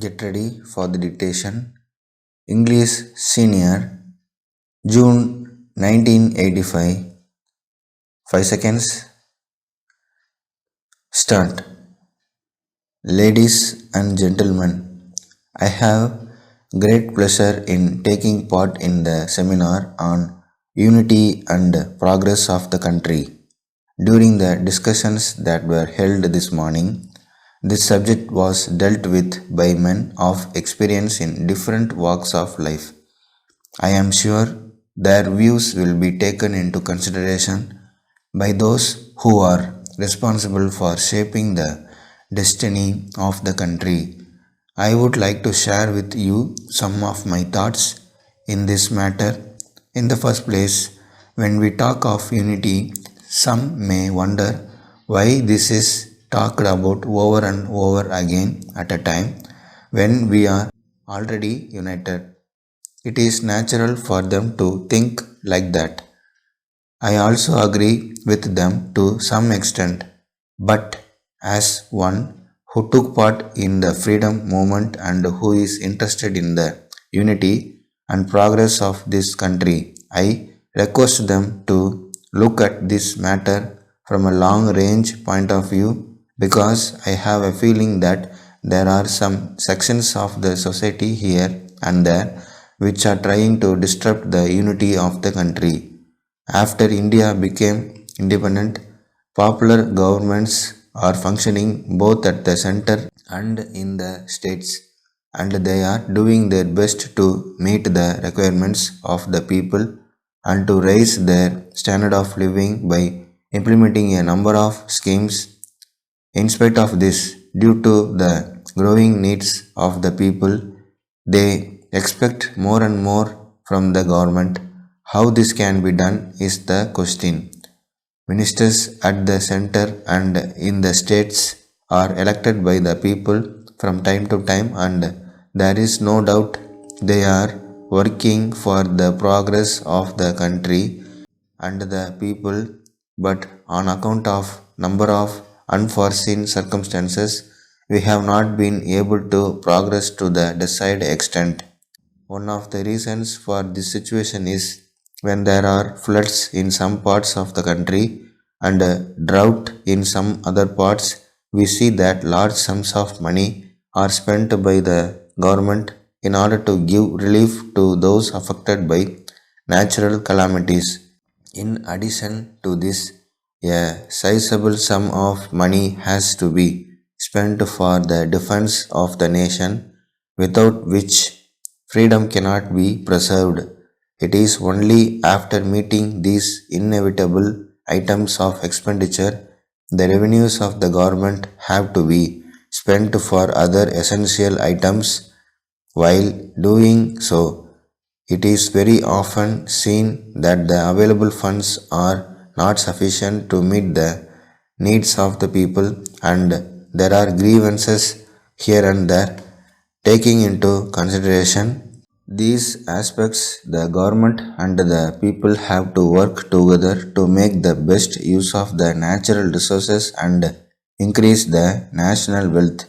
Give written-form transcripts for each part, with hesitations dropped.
Get ready for the dictation. English Senior, June 1985. 5 seconds. Start. Ladies and gentlemen, I have great pleasure in taking part in the seminar on unity and progress of the country. During the discussions that were held this morning, this subject was dealt with by men of experience in different walks of life. I am sure their views will be taken into consideration by those who are responsible for shaping the destiny of the country. I would like to share with you some of my thoughts in this matter. In the first place, when we talk of unity, some may wonder why this is talked about over and over again at a time when we are already united. It is natural for them to think like that. I also agree with them to some extent, but as one who took part in the freedom movement and who is interested in the unity and progress of this country, I request them to look at this matter from a long range point of view because I have a feeling that there are some sections of the society here and there which are trying to disrupt the unity of the country. After India became independent, popular governments are functioning both at the center and in the states, and they are doing their best to meet the requirements of the people and to raise their standard of living by implementing a number of schemes. In spite of this, due to the growing needs of the people, they expect more and more from the government. How this can be done is the question. Ministers at the center and in the states are elected by the people from time to time, and there is no doubt they are working for the progress of the country and the people, but on account of number of unforeseen circumstances, we have not been able to progress to the desired extent. One of the reasons for this situation is when there are floods in some parts of the country and a drought in some other parts, we see that large sums of money are spent by the government in order to give relief to those affected by natural calamities. In addition to this, a sizable sum of money has to be spent for the defense of the nation, without which freedom cannot be preserved. It is only after meeting these inevitable items of expenditure the revenues of the government have to be spent for other essential items. While doing so, it is very often seen that the available funds are not sufficient to meet the needs of the people, and there are grievances here and there. Taking into consideration these aspects, the government and the people have to work together to make the best use of the natural resources and increase the national wealth.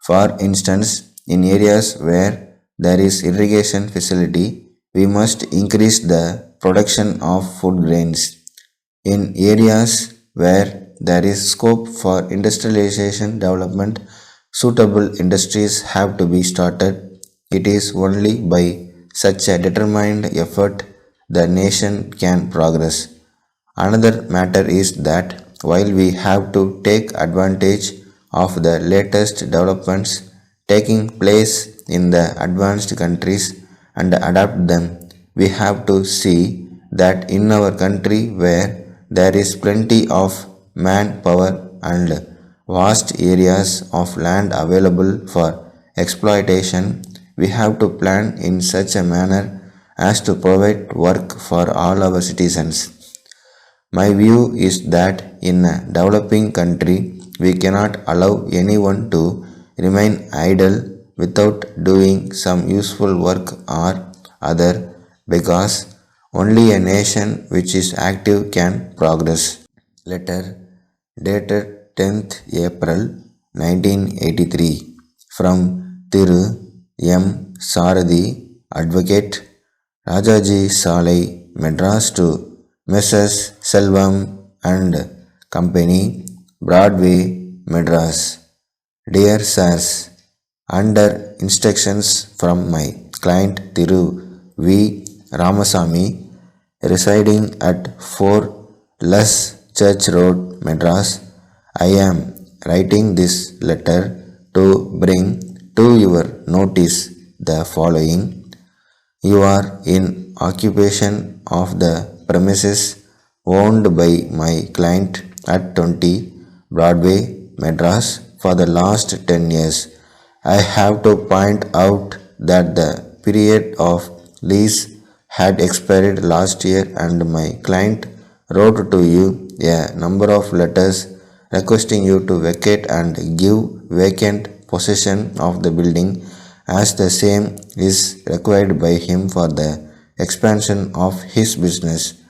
For instance, in areas where there is irrigation facility, we must increase the production of food grains. In areas where there is scope for industrialization development, suitable industries have to be started. It is only by such a determined effort the nation can progress. Another matter is that while we have to take advantage of the latest developments taking place in the advanced countries and adapt them, we have to see that in our country where there is plenty of manpower and vast areas of land available for exploitation, we have to plan in such a manner as to provide work for all our citizens. My view is that in a developing country, we cannot allow anyone to remain idle without doing some useful work or other, because only a nation which is active can progress. Letter dated 10th April 1983 from Thiru M. Sarathi, Advocate, Rajaji Salai, Madras to Messrs. Selvam and Company, Broadway, Madras. Dear Sirs, under instructions from my client Thiru V. Ramasamy, residing at 4 Less Church Road, Madras, I am writing this letter to bring to your notice the following. You are in occupation of the premises owned by my client at 20 Broadway, Madras for the last 10 years. I have to point out that the period of lease had expired last year and my client wrote to you a number of letters requesting you to vacate and give vacant possession of the building as the same is required by him for the expansion of his business.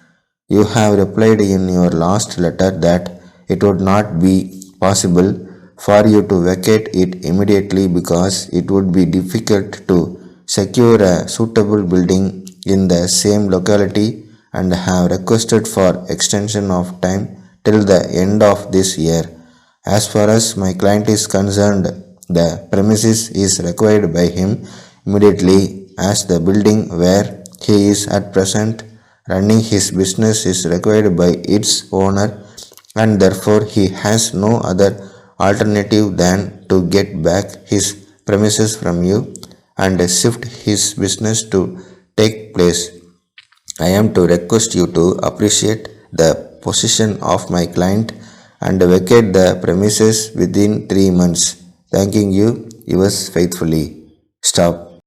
You have replied in your last letter that it would not be possible for you to vacate it immediately because it would be difficult to secure a suitable building in the same locality and have requested for extension of time till the end of this year. As far as my client is concerned, the premises is required by him immediately as the building where he is at present running his business is required by its owner and therefore he has no other alternative than to get back his premises from you and shift his business to take place. I am to request you to appreciate the position of my client and vacate the premises within 3 months. Thanking you, yours faithfully. Stop.